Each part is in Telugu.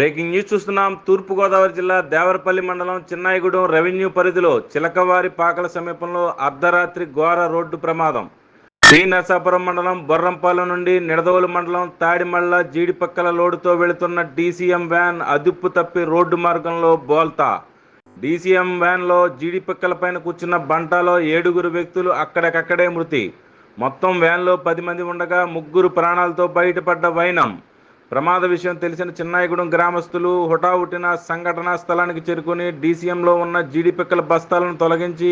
బ్రేకింగ్ న్యూస్ చూస్తున్నాం. తూర్పుగోదావరి జిల్లా దేవరపల్లి మండలం చిన్నాయిగూడెం రెవెన్యూ పరిధిలో చిలకవారి పాకల సమీపంలో అర్ధరాత్రి ఘోర రోడ్డు ప్రమాదం. శ్రీ నరసాపురం మండలం బొర్రంపాలెం నుండి నిడదవోలు మండలం తాడిమళ్ళ జీడిపక్కల లోడుతో వెళుతున్న డీసీఎం వ్యాన్ అదుపు తప్పి రోడ్డు మార్గంలో బోల్తా. డీసీఎం వ్యాన్లో జీడిపక్కలపైన కూర్చున్న బంటాలో 7 వ్యక్తులు అక్కడికక్కడే మృతి. మొత్తం వ్యాన్లో 10 మంది ఉండగా 3 ప్రాణాలతో బయటపడ్డ వైనం. ప్రమాద విషయం తెలిసిన చిన్నాయిగూడెం గ్రామస్తులు హుటాహుటిన సంఘటనా స్థలానికి చేరుకుని డీసీఎంలో ఉన్న జీడిపిక్కల బస్తాలను తొలగించి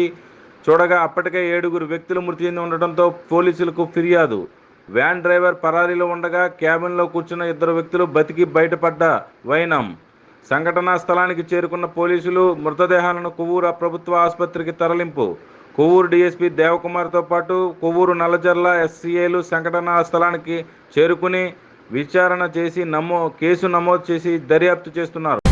చూడగా అప్పటికే 7 వ్యక్తులు మృతి చెంది ఉండటంతో పోలీసులకు ఫిర్యాదు. వ్యాన్ డ్రైవర్ పరారీలో ఉండగా క్యాబిన్లో కూర్చున్న 2 వ్యక్తులు బతికి బయటపడ్డ వైనం. సంఘటనా స్థలానికి చేరుకున్న పోలీసులు మృతదేహాలను కొవ్వూరు ప్రభుత్వ ఆసుపత్రికి తరలింపు. కొవ్వూరు డీఎస్పీ దేవకుమార్తో పాటు కొవ్వూరు నల్లజర్ల ఎస్సీఏలు సంఘటనా స్థలానికి చేరుకుని విచారణ చేసి కేసు నమోదు చేసి దర్యాప్తు చేస్తున్నారు.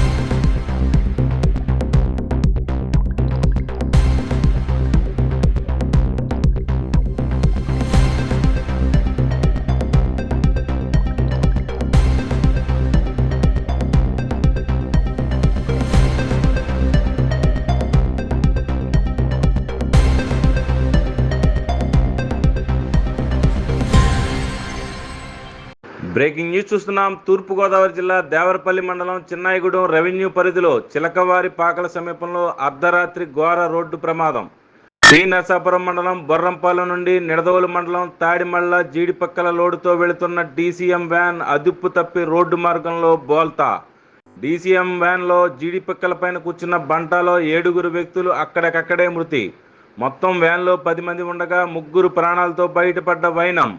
బ్రేకింగ్ న్యూస్ చూస్తున్నాం. తూర్పుగోదావరి జిల్లా దేవరపల్లి మండలం చిన్నాయిగూడెం రెవెన్యూ పరిధిలో చిలకవారి పాకల సమీపంలో అర్ధరాత్రి ఘోర రోడ్డు ప్రమాదం. శ్రీ నరసాపురం మండలం బొర్రంపాలెం నుండి నిడదవోలు మండలం తాడిమళ్ళ జీడిపక్కల లోడుతో వెళుతున్న డీసీఎం వ్యాన్ అదుపు తప్పి రోడ్డు మార్గంలో బోల్తా. డీసీఎం వ్యాన్లో జీడిపక్కలపైన కూర్చున్న బంటాలో 7 వ్యక్తులు అక్కడికక్కడే మృతి. మొత్తం వ్యాన్లో 10 మంది ఉండగా 3 ప్రాణాలతో బయటపడ్డ వైనం.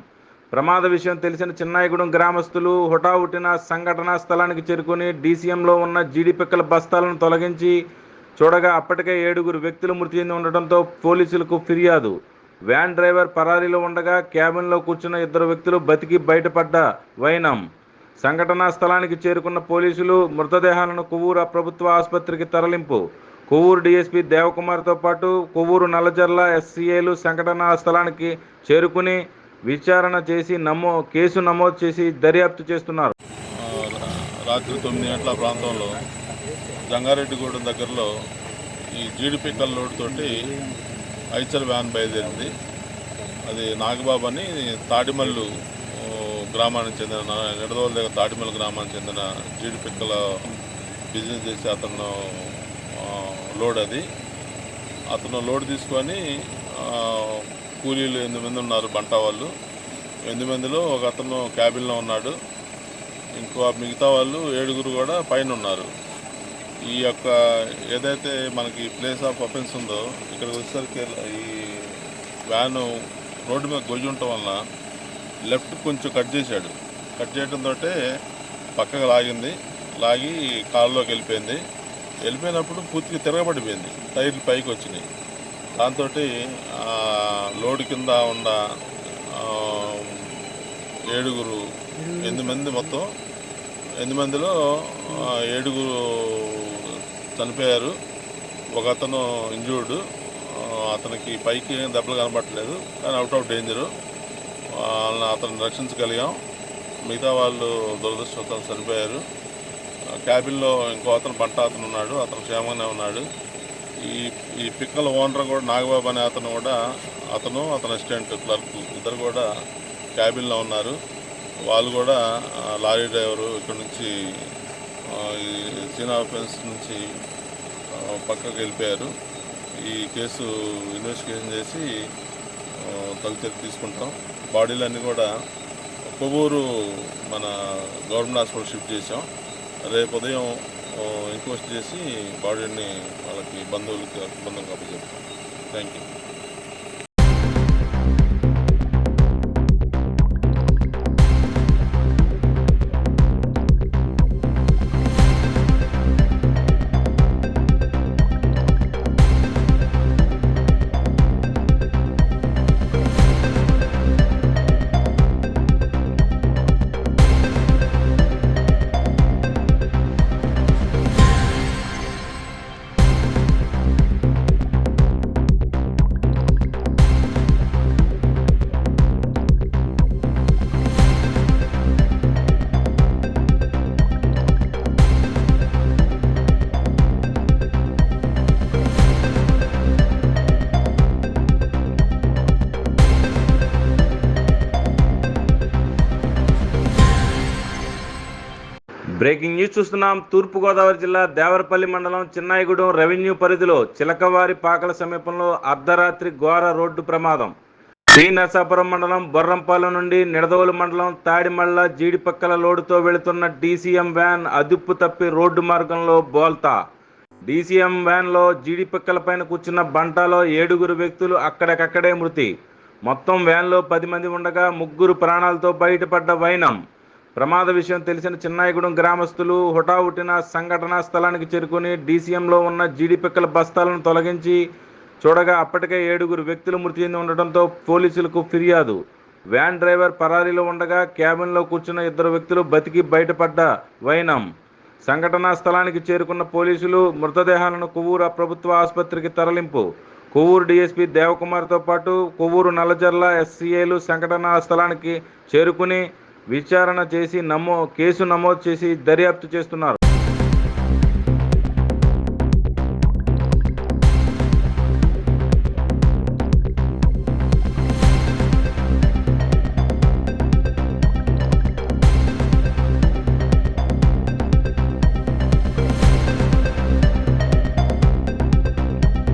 ప్రమాద విషయం తెలిసిన చిన్నాయిగూడెం గ్రామస్తులు హుటాహుటిన సంఘటనా స్థలానికి చేరుకుని డీసీఎంలో ఉన్న జీడిపిక్కల బస్తాలను తొలగించి చూడగా అప్పటికే 7 వ్యక్తులు మృతి చెంది ఉండటంతో పోలీసులకు ఫిర్యాదు. వ్యాన్ డ్రైవర్ పరారీలో ఉండగా క్యాబిన్లో కూర్చున్న 2 వ్యక్తులు బతికి బయటపడ్డ వైనం. సంఘటనా స్థలానికి చేరుకున్న పోలీసులు మృతదేహాలను కొవ్వూరు ప్రభుత్వ ఆసుపత్రికి తరలింపు. కొవ్వూరు డీఎస్పీ దేవకుమార్తో పాటు కొవ్వూరు నల్లజర్ల ఎస్సీఏలు సంఘటనా స్థలానికి చేరుకుని విచారణ చేసి కేసు నమోదు చేసి దర్యాప్తు చేస్తున్నారు. రాత్రి 9 గంటల ప్రాంతంలో జంగారెడ్డిగూడెం దగ్గరలో ఈ జీడిపిక్కల లోడుతోటి ఐచర్ వ్యాన్ బయలుదేరింది. అది నాగబాబు అని తాడిమల్లు గ్రామానికి చెందిన నిడదవోలు దగ్గర తాడిమల్లు గ్రామానికి చెందిన జీడిపిక్కల బిజినెస్ చేసి అతను లోడ్ అది. అతను లోడ్ తీసుకొని కూలీలు 8 మంది ఉన్నారు, బంటా వాళ్ళు. 8 మందిలో ఒక అతను క్యాబిన్లో ఉన్నాడు, మిగతా వాళ్ళు 7 కూడా పైన ఉన్నారు. ఈ యొక్క ఏదైతే మనకి ప్లేస్ ఆఫ్ అఫెన్స్ ఉందో ఇక్కడికి వచ్చేసరికి ఈ వ్యాను రోడ్డు మీద గొయ్యి ఉండటం వల్ల లెఫ్ట్ కొంచెం కట్ చేశాడు. కట్ చేయడంతో పక్కకు లాగి కారులోకి వెళ్ళిపోయినప్పుడు పూర్తిగా తిరగబడిపోయింది, టైర్లు పైకి వచ్చినాయి. దాంతో లోడ్ కింద ఉన్న 8 మంది, మొత్తం 8 మందిలో 7 చనిపోయారు. ఒక అతను ఇంజూర్డ్, అతనికి పైకి దెబ్బలు కనబట్టలేదు కానీ అవుట్ ఆఫ్ డేంజరు. అతను రక్షించగలిగాం. మిగతా వాళ్ళు దురదృష్టవశాత్తు చనిపోయారు. క్యాబిన్లో ఇంకో అతను బంట అతను ఉన్నాడు, అతను క్షేమంగానే ఉన్నాడు. ఈ పిక్కల ఓనర్ కూడా నాగబాబు అనే అతను అతని అసిస్టెంట్ క్లర్క్ ఇద్దరు కూడా క్యాబిన్లో ఉన్నారు. వాళ్ళు కూడా లారీ డ్రైవరు ఇక్కడ నుంచి ఈ సీన్ ఆఫ్ అఫెన్స్ నుంచి పక్కకు వెళ్ళిపోయారు. ఈ కేసు ఇన్వెస్టిగేషన్ చేసి తదుపరి తీసుకుంటాం. బాడీలన్నీ కూడా కొవ్వూరు మన గవర్నమెంట్ హాస్పిటల్ షిఫ్ట్ చేసాం. రేపు ఉదయం ఇంక్వెస్ట్ చేసి బాడీని వాళ్ళకి బంధువులకు అప్పచెప్తాం. Thank you. బ్రేకింగ్ న్యూస్ చూస్తున్నాం. తూర్పుగోదావరి జిల్లా దేవరపల్లి మండలం చిన్నాయిగూడెం రెవెన్యూ పరిధిలో చిలకవారి పాకల సమీపంలో అర్ధరాత్రి ఘోర రోడ్డు ప్రమాదం. శ్రీ నరసాపురం మండలం బొర్రంపాలెం నుండి నిడదవోలు మండలం తాడిమళ్ళ జీడిపక్కల లోడుతో వెళుతున్న డీసీఎం వ్యాన్ అదుపు తప్పి రోడ్డు మార్గంలో బోల్తా. డీసీఎం వ్యాన్లో జీడిపక్కల పైన కూర్చున్న బంటాలో 7 వ్యక్తులు అక్కడికక్కడే మృతి. మొత్తం వ్యాన్లో 10 మంది ఉండగా 3 ప్రాణాలతో బయటపడ్డ వైనం. ప్రమాద విషయం తెలిసిన చిన్నాయిగూడెం గ్రామస్తులు హుటాహుటిన సంఘటనా స్థలానికి చేరుకుని డీసీఎంలో ఉన్న జీడిపిక్కల బస్తాలను తొలగించి చూడగా అప్పటికే 7 వ్యక్తులు మృతి చెంది ఉండటంతో పోలీసులకు ఫిర్యాదు. వ్యాన్ డ్రైవర్ పరారీలో ఉండగా క్యాబిన్లో కూర్చున్న 2 వ్యక్తులు బతికి బయటపడ్డ వైనం. సంఘటనా స్థలానికి చేరుకున్న పోలీసులు మృతదేహాలను కొవ్వూరు ప్రభుత్వ ఆసుపత్రికి తరలింపు. కొవ్వూరు డీఎస్పీ దేవకుమార్తో పాటు కొవ్వూరు నల్లజర్ల ఎస్సీఏలు సంఘటనా స్థలానికి చేరుకుని విచారణ చేసి కేసు నమోదు చేసి దర్యాప్తు చేస్తున్నారు.